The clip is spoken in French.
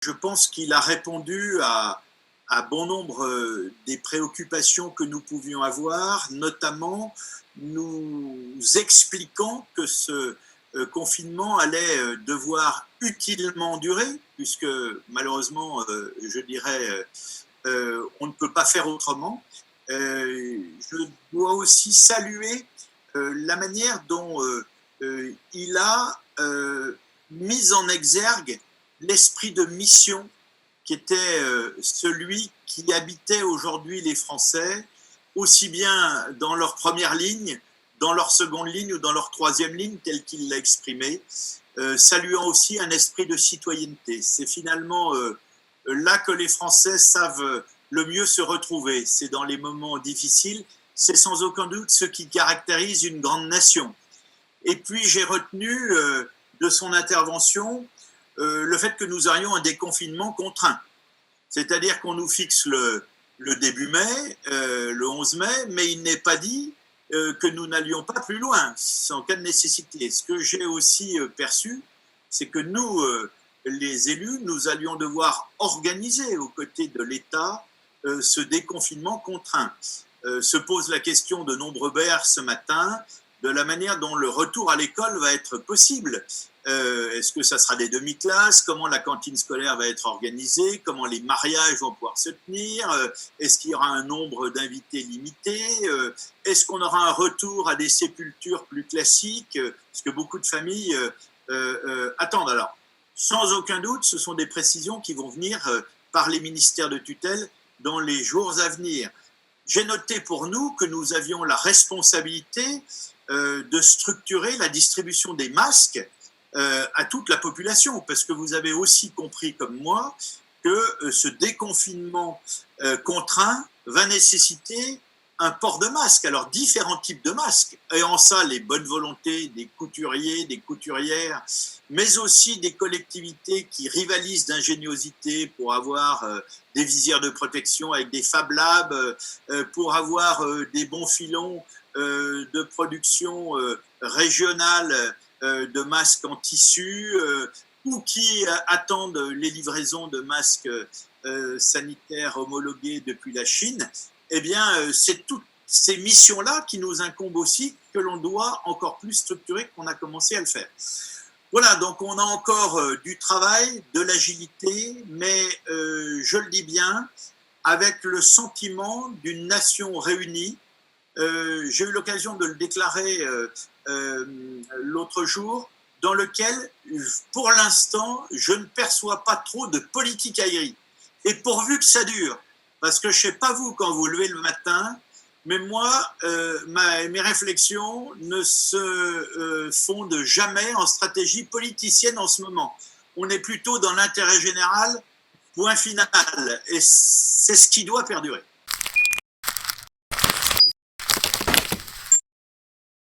Je pense qu'il a répondu à bon nombre des préoccupations que nous pouvions avoir, notamment nous expliquant que ce confinement allait devoir utilement durer, puisque malheureusement, je dirais, on ne peut pas faire autrement. Je dois aussi saluer la manière dont il a mis en exergue l'esprit de mission qui était celui qui habitait aujourd'hui les Français, aussi bien dans leur première ligne, dans leur seconde ligne ou dans leur troisième ligne, tel qu'il l'a exprimé, saluant aussi un esprit de citoyenneté. C'est finalement là que les Français savent le mieux se retrouver. C'est dans les moments difficiles, c'est sans aucun doute ce qui caractérise une grande nation. Et puis j'ai retenu de son intervention le fait que nous aurions un déconfinement contraint. C'est-à-dire qu'on nous fixe le début mai, le 11 mai, mais il n'est pas dit que nous n'allions pas plus loin, en cas de nécessité. Ce que j'ai aussi perçu, c'est que nous, les élus, nous allions devoir organiser aux côtés de l'État ce déconfinement contraint. Se pose la question de nombreux maires ce matin de la manière dont le retour à l'école va être possible. Est-ce que ça sera des demi-classes? Comment la cantine scolaire va être organisée? Comment les mariages vont pouvoir se tenir? Est-ce qu'il y aura un nombre d'invités limité? Est-ce qu'on aura un retour à des sépultures plus classiques? Parce que beaucoup de familles attendent. Alors, sans aucun doute, ce sont des précisions qui vont venir par les ministères de tutelle dans les jours à venir. J'ai noté pour nous que nous avions la responsabilité de structurer la distribution des masques à toute la population, parce que vous avez aussi compris comme moi que ce déconfinement contraint va nécessiter un port de masque. Alors différents types de masques, et en ça les bonnes volontés des couturiers, des couturières, mais aussi des collectivités qui rivalisent d'ingéniosité pour avoir des visières de protection avec des Fab Labs, pour avoir des bons filons de production régionale de masques en tissu, ou qui attendent les livraisons de masques sanitaires homologués depuis la Chine. Eh bien, c'est toutes ces missions-là qui nous incombent aussi, que l'on doit encore plus structurer qu'on a commencé à le faire. Voilà, donc on a encore du travail, de l'agilité, mais je le dis bien, avec le sentiment d'une nation réunie. J'ai eu l'occasion de le déclarer l'autre jour, dans lequel, pour l'instant, je ne perçois pas trop de politique aérienne. Et pourvu que ça dure, parce que je ne sais pas vous quand vous levez le matin, mais moi, mes réflexions ne se fondent jamais en stratégie politicienne en ce moment. On est plutôt dans l'intérêt général, point final, et c'est ce qui doit perdurer.